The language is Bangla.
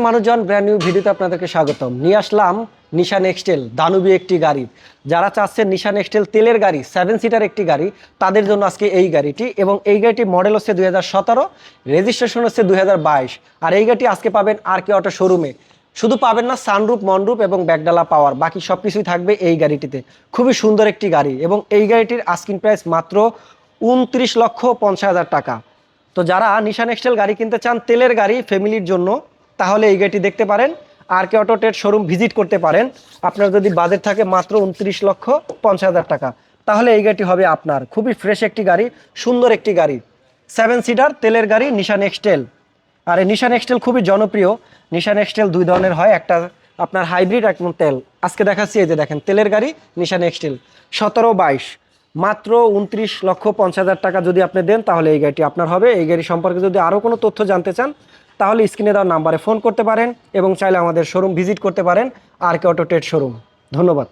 মানুষজন, ব্র্যান্ড নিউ ভিডিওতে আপনাদেরকে স্বাগতম। নিয়ে আসলাম নিশান এক্সটেল দানবী একটি গাড়ি। যারা চাচ্ছেন নিশান এক্সটেল তেলের গাড়ি 7 সিটার একটি গাড়ি, তাদের জন্য আজকে এই গাড়িটি। এবং এই গাড়িটি মডেল হচ্ছে 2017, রেজিস্ট্রেশন হচ্ছে 2022। আর এই গাড়িটি আজকে পাবেন আর কে অটো শোরুমে। শুধু পাবেন না সানরুফ, মনরুফ এবং ব্যাকডালা পাওয়ার, বাকি সব কিছুই থাকবে এই গাড়িটিতে। খুবই সুন্দর একটি গাড়ি এবং এই গাড়িটির আস্কিং প্রাইস মাত্র 29,50,000 টাকা। তো যারা নিশান এক্সটেল গাড়ি কিনতে চান তেলের গাড়ি ফ্যামিলির জন্য, তাহলে এই গাড়িটি দেখতে পারেন। আর কে অটো ট্রেড শোরুম ভিজিট করতে পারেন। আপনার যদি বাজেট থাকে মাত্র 29,50,000 টাকা, তাহলে এই গাড়িটি হবে আপনার। খুবই ফ্রেশ একটি গাড়ি, সুন্দর একটি গাড়ি, 7 সিটার তেলের গাড়ি নিশান এক্সটেল। আর এই নিশান এক্সটেল খুবই জনপ্রিয়। নিশান এক্সটেল দুই ধরনের হয়, একটা আপনার হাইব্রিড, এবং তেল। আজকে দেখাচ্ছি, এই যে দেখেন তেলের গাড়ি নিশান এক্সটেল 17-22, মাত্র 29,50,000 টাকা যদি আপনি দেন, তাহলে এই গাড়িটি আপনার হবে। এই গাড়ি সম্পর্কে যদি আরও কোনো তথ্য জানতে চান, তাহলে স্ক্রিনে দেওয়া নাম্বারে ফোন করতে পারেন এবং চাইলে আমাদের শোরুম ভিজিট করতে পারেন, আর কে অটো ট্রেড শোরুম। ধন্যবাদ।